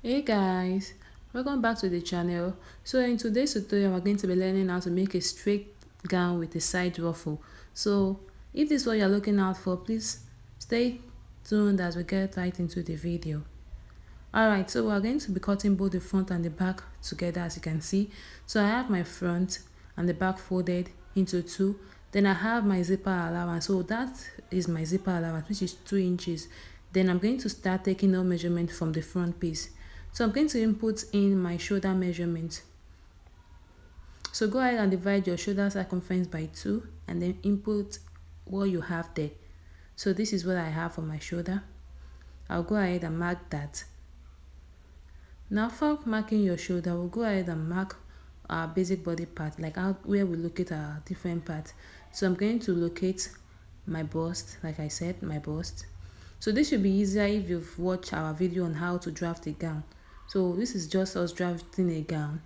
Hey guys, welcome back to the channel. So in today's tutorial we're going to be learning how to make a straight gown with a side ruffle. So if this is what you're looking out for, please stay tuned as we get right into the video. Alright, so we're going to be cutting both the front and the back together, as you can see. So I have my front and the back folded into two. Then I have my zipper allowance. So that is my zipper allowance, which is 2 inches. Then I'm going to start taking out measurement from the front piece. So I'm going to input in my shoulder measurement. So go ahead and divide your shoulder circumference by 2 and then input what you have there. So this is what I have for my shoulder. I'll go ahead and mark that. Now for marking your shoulder, we'll go ahead and mark our basic body part, like where we locate our different parts. So I'm going to locate my bust, like I said, my bust. So this should be easier if you've watched our video on how to draft a gown. So this is just us drafting a gown,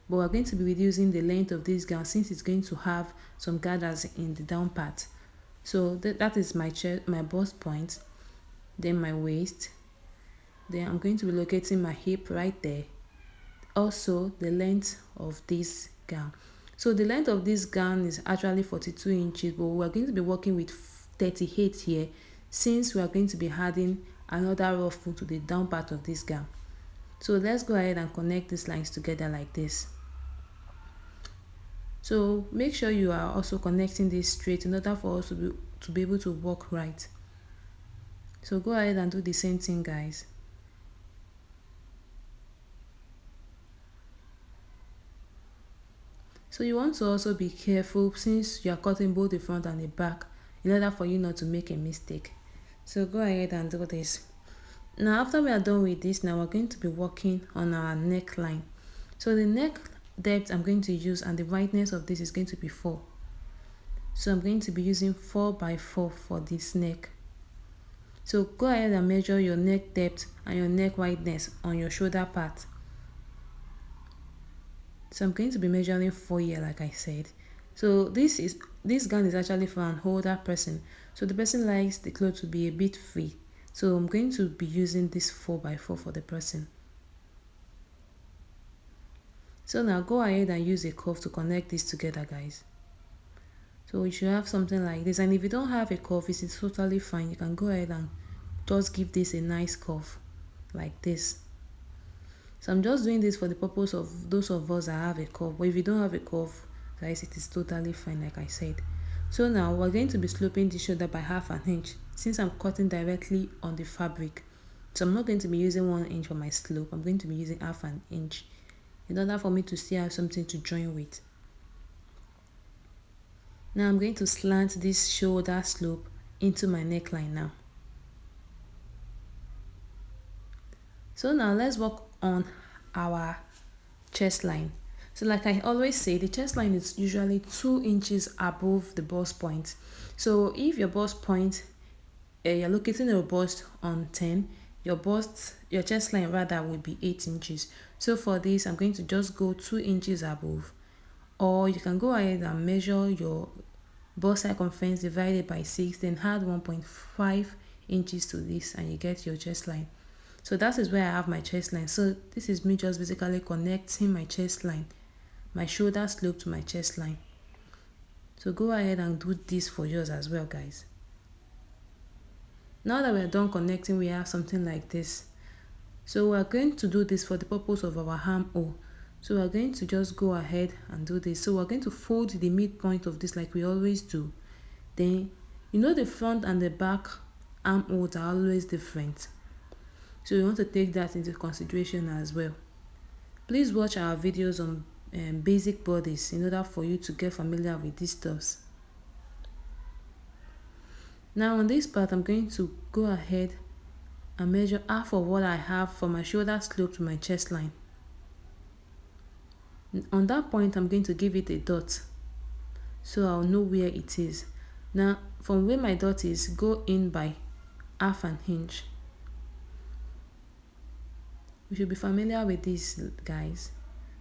but we're going to be reducing the length of this gown since it's going to have some gathers in the down part. So that is my chest, my bust point, then my waist. Then I'm going to be locating my hip right there. Also the length of this gown. So the length of this gown is actually 42 inches, but we're going to be working with 38 here since we are going to be adding another ruffle to the down part of this gown. So let's go ahead and connect these lines together like this. So make sure you are also connecting this straight in order for us to be able to work right. So go ahead and do the same thing, guys. So you want to also be careful since you are cutting both the front and the back in order for you not to make a mistake. So go ahead and do this. Now after we are done with this, now we're going to be working on our neckline. So the neck depth I'm going to use and the wideness of this is going to be 4. So I'm going to be using 4 by 4 for this neck. So go ahead and measure your neck depth and your neck wideness on your shoulder part. So I'm going to be measuring 4 here, like I said. So this gown is actually for an older person. So the person likes the clothes to be a bit free. So I'm going to be using this 4 by 4 for the person. So now go ahead and use a curve to connect this together, guys. So you should have something like this, and if you don't have a curve, it's totally fine. You can go ahead and just give this a nice curve like this. So I'm just doing this for the purpose of those of us that have a curve, but if you don't have a curve, guys, it is totally fine, like I said. So now we're going to be sloping the shoulder by 1/2 inch since I'm cutting directly on the fabric. So I'm not going to be using 1 inch for my slope. I'm going to be using 1/2 inch in order for me to still have something to join with. Now I'm going to slant this shoulder slope into my neckline now. So now let's work on our chest line. So like I always say, the chest line is usually 2 inches above the bust point. So if your bust point, you're locating your bust on 10, your chest line rather will be 8 inches. So for this, I'm going to just go 2 inches above, or you can go ahead and measure your bust circumference divided by 6, then add 1.5 inches to this and you get your chest line. So that is where I have my chest line. So this is me just basically connecting my chest line, my shoulder slope to my chest line. So go ahead and do this for yours as well, guys. Now that we are done connecting, we have something like this. So we are going to do this for the purpose of our armhole. So we are going to just go ahead and do this. So we're going to fold the midpoint of this like we always do. Then you know the front and the back armholes are always different. So you want to take that into consideration as well. Please watch our videos on basic bodies in order for you to get familiar with these stuffs. Now on this part, I'm going to go ahead and measure half of what I have from my shoulder slope to my chest line. On that point, I'm going to give it a dot so I'll know where it is. Now from where my dot is, go in by 1/2 inch. You should be familiar with this, guys,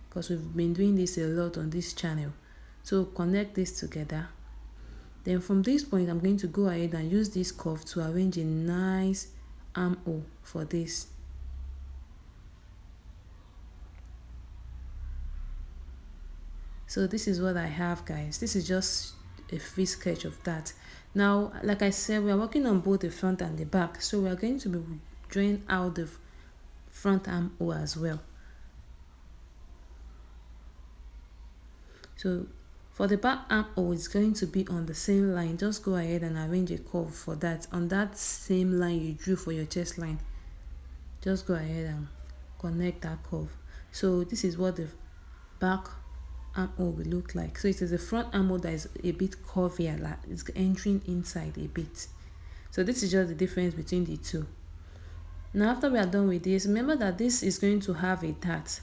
because we've been doing this a lot on this channel. So connect this together. Then from this point, I'm going to go ahead and use this curve to arrange a nice armhole for this. So this is what I have, guys. This is just a free sketch of that. Now, like I said, we are working on both the front and the back, so we are going to be drawing out the front armhole as well. So for the back armhole, it's going to be on the same line. Just go ahead and arrange a curve for that on that same line you drew for your chest line. Just go ahead and connect that curve. So this is what the back armhole will look like. So it is the front armhole that is a bit curvier, like it's entering inside a bit. So this is just the difference between the two. Now after we are done with this, remember that this is going to have a dart.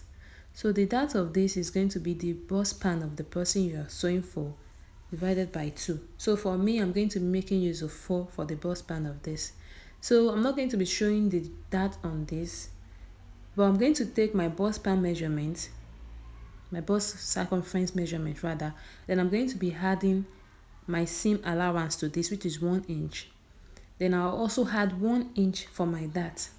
So the dart of this is going to be the bust span of the person you are sewing for divided by 2. So for me, I'm going to be making use of 4 for the bust span of this. So I'm not going to be showing the dart on this, but I'm going to take my bust span measurement, my bust circumference measurement rather, then I'm going to be adding my seam allowance to this, which is 1 inch. Then I'll also add 1 inch for my dart.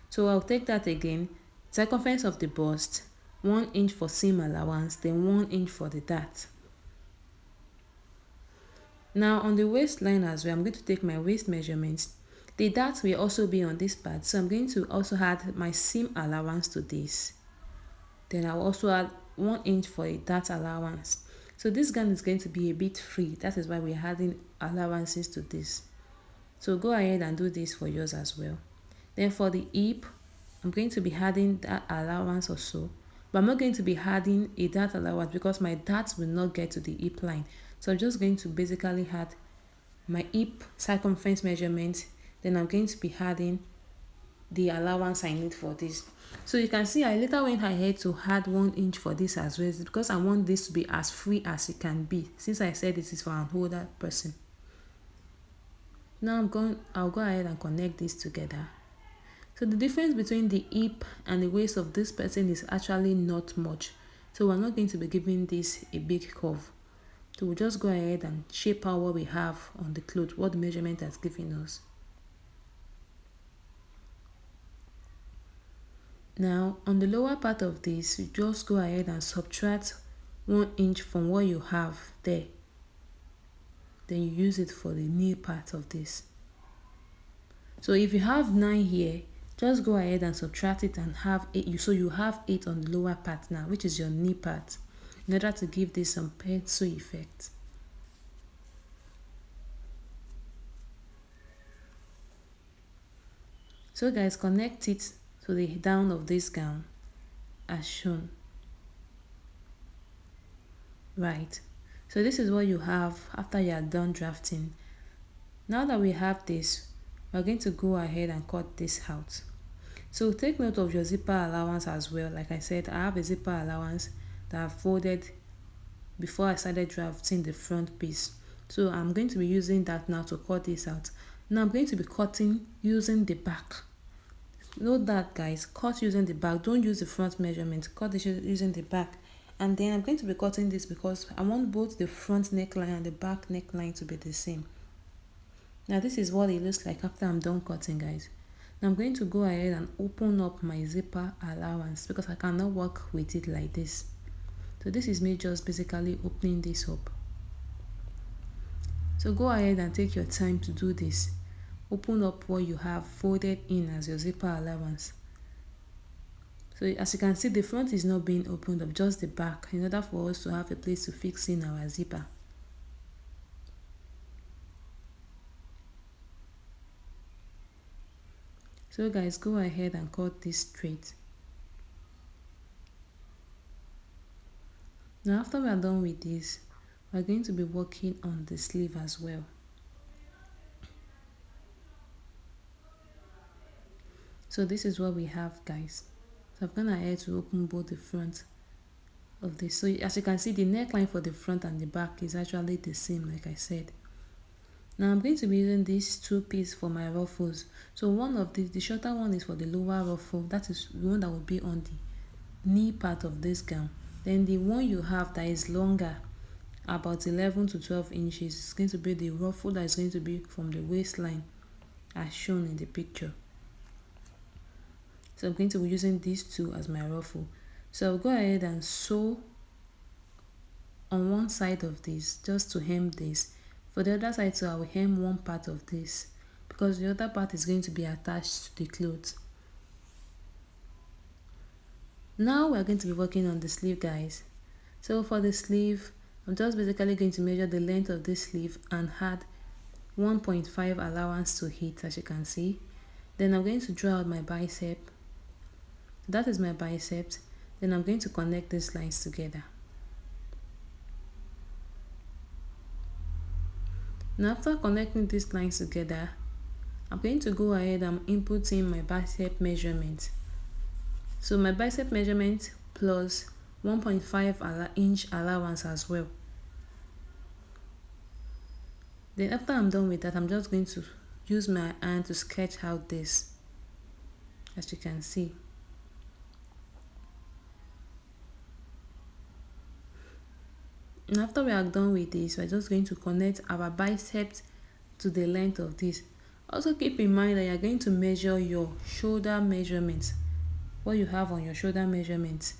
So I'll take that again, circumference of the bust, 1 inch for seam allowance, then 1 inch for the dart. Now on the waistline as well, I'm going to take my waist measurements. The dart will also be on this part, so I'm going to also add my seam allowance to this. Then I'll also add 1 inch for a dart allowance. So this gown is going to be a bit free, that is why we're adding allowances to this. So go ahead and do this for yours as well. Then for the hip, I'm going to be adding that allowance also, but I'm not going to be adding a dart allowance because my darts will not get to the hip line. So I'm just going to basically add my hip circumference measurement, then I'm going to be adding the allowance I need for this. So you can see I later went ahead to add 1 inch for this as well, because I want this to be as free as it can be, since I said this is for an older person. Now I'll go ahead and connect this together. So the difference between the hip and the waist of this person is actually not much. So we're not going to be giving this a big curve. So we'll just go ahead and shape out what we have on the cloth, what the measurement has given us. Now on the lower part of this, you just go ahead and subtract 1 inch from what you have there. Then you use it for the knee part of this. So if you have 9 here, just go ahead and subtract it and have 8. So you have 8 on the lower part now, which is your knee part, in order to give this some pencil effect. So guys, connect it to the down of this gown as shown. Right. So this is what you have after you are done drafting. Now that we have this, we're going to go ahead and cut this out. So take note of your zipper allowance as well. Like I said, I have a zipper allowance that I've folded before I started drafting the front piece. So I'm going to be using that now to cut this out. Now I'm going to be cutting using the back. Note that guys, cut using the back. Don't use the front measurement, cut this using the back. And then I'm going to be cutting this because I want both the front neckline and the back neckline to be the same. Now this is what it looks like after I'm done cutting, guys. Now I'm going to go ahead and open up my zipper allowance because I cannot work with it like this. So this is me just basically opening this up. So go ahead and take your time to do this. Open up what you have folded in as your zipper allowance. So as you can see, the front is not being opened up, just the back, in order for us to have a place to fix in our zipper. So guys, go ahead and cut this straight. Now after we are done with this, we are going to be working on the sleeve as well. So this is what we have, guys. So I've gone ahead to open both the front of this. So as you can see, the neckline for the front and the back is actually the same, like I said. Now I'm going to be using these 2 pieces for my ruffles. So one of the shorter one is for the lower ruffle. That is the one that will be on the knee part of this gown. Then the one you have that is longer, about 11 to 12 inches, is going to be the ruffle that is going to be from the waistline as shown in the picture. So I'm going to be using these 2 as my ruffle. So I'll go ahead and sew on one side of this just to hem this. For the other side too, I will hem one part of this because the other part is going to be attached to the clothes. Now we are going to be working on the sleeve, guys. So for the sleeve, I'm just basically going to measure the length of this sleeve and add 1.5 allowance to it, as you can see. Then I'm going to draw out my bicep. That is my bicep. Then I'm going to connect these lines together. Now after connecting these lines together, I'm going to go ahead and inputting my bicep measurement. So my bicep measurement plus 1.5 inch allowance as well. Then after I'm done with that, I'm just going to use my hand to sketch out this, as you can see. And after we are done with this, we're just going to connect our biceps to the length of this. Also keep in mind that you're going to measure your shoulder measurements, what you have on your shoulder measurements.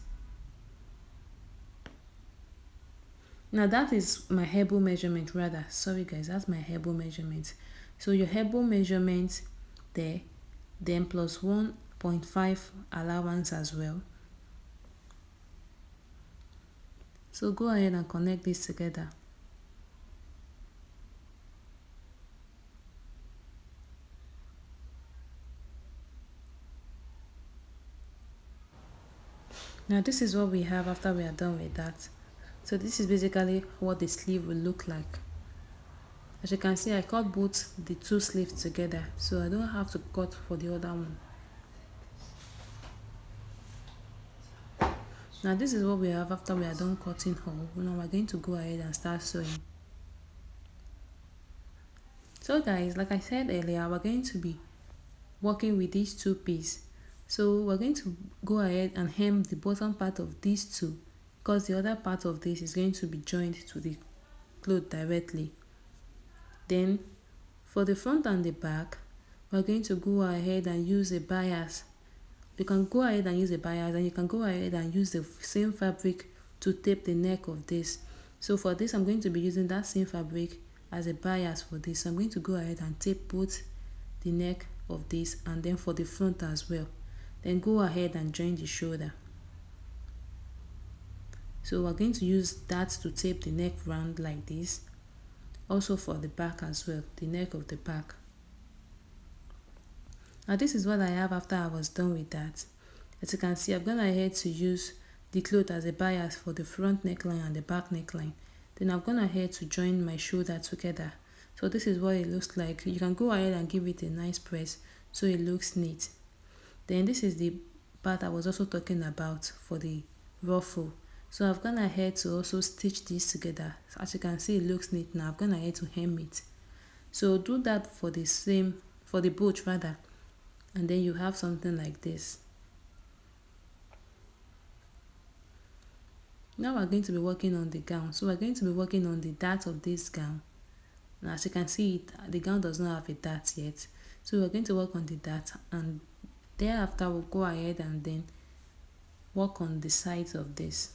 Now that is my elbow measurement, rather. Sorry guys, that's my elbow measurement. So your elbow measurement there, then plus 1.5 allowance as well. So go ahead and connect this together. Now this is what we have after we are done with that. So this is basically what the sleeve will look like. As you can see, I cut both the two sleeves together, so I don't have to cut for the other one. Now this is what we have after we are done cutting all. Now we're going to go ahead and start sewing. So guys, like I said earlier, we're going to be working with these two pieces. So we're going to go ahead and hem the bottom part of these two, because the other part of this is going to be joined to the cloth directly. Then for the front and the back, we're going to go ahead and use a bias. You can go ahead and use a bias, and you can go ahead and use the same fabric to tape the neck of this. So for this, I'm going to be using that same fabric as a bias for this. So I'm going to go ahead and tape both the neck of this and then for the front as well. Then go ahead and join the shoulder. So we're going to use that to tape the neck round like this. Also for the back as well, the neck of the back. Now this is what I have after I was done with that. As you can see, I've gone ahead to use the cloth as a bias for the front neckline and the back neckline. Then I've gone ahead to join my shoulder together. So this is what it looks like. You can go ahead and give it a nice press so it looks neat. Then this is the part I was also talking about for the ruffle. So I've gone ahead to also stitch this together. As you can see, it looks neat now. I've gone ahead to hem it. So do that for the boot rather, and then you have something like this. Now we're going to be working on the gown. So we're going to be working on the dart of this gown. Now as you can see, the gown does not have a dart yet. So we're going to work on the dart, and thereafter we'll go ahead and then work on the sides of this.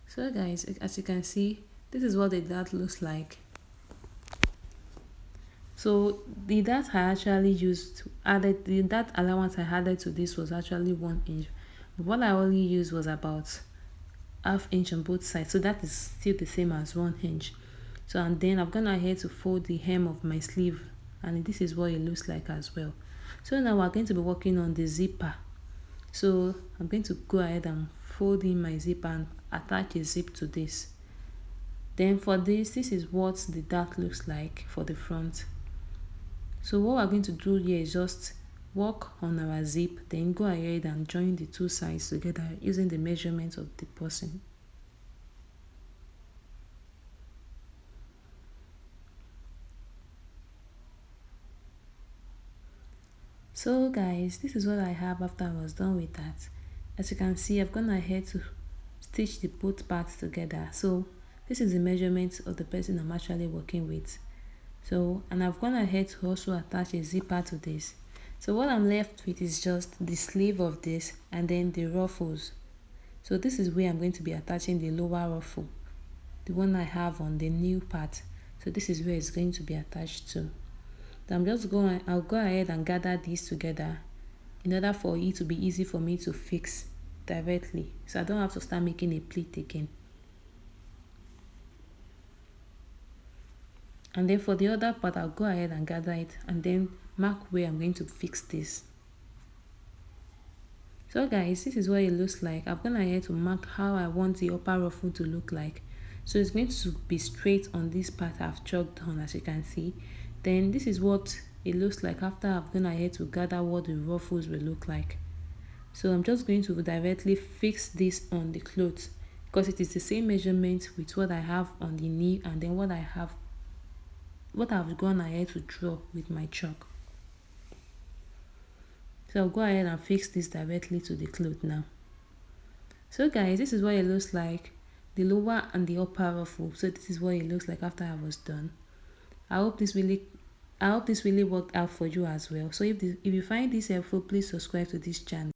So guys, as you can see, this is what the dart looks like. So the dart I actually used, the dart allowance I added to this was actually 1 inch. But what I only used was about ½ inch on both sides. So that is still the same as 1 inch. So and then I've gone ahead to fold the hem of my sleeve, and this is what it looks like as well. So now we're going to be working on the zipper. So I'm going to go ahead and fold in my zipper and attach a zip to this. Then for this is what the dart looks like for the front. So what we're going to do here is just work on our zip, then go ahead and join the two sides together using the measurements of the person. So guys, this is what I have after I was done with that. As you can see, I've gone ahead to stitch both parts together. So this is the measurement of the person I'm actually working with. So, and I've gone ahead to also attach a zipper to this. So what I'm left with is just the sleeve of this and then the ruffles. So this is where I'm going to be attaching the lower ruffle, the one I have on the new part. So this is where it's going to be attached to. So I'll go ahead and gather these together in order for it to be easy for me to fix directly. So I don't have to start making a pleat again. And then for the other part, I'll go ahead and gather it and then mark where I'm going to fix this. So guys, this is what it looks like. I've gone ahead to mark how I want the upper ruffle to look like. So it's going to be straight on this part I've chalked on, as you can see. Then this is what it looks like after I've gone ahead to gather what the ruffles will look like. So I'm just going to directly fix this on the clothes because it is the same measurement with what I have on the knee and then what I've gone ahead to draw with my chalk. So I'll go ahead and fix this directly to the cloth now. So guys, this is what it looks like, the lower and the upper ruffle. So this is what it looks like after I was done. I hope this really worked out for you as well. So if you find this helpful, please subscribe to this channel.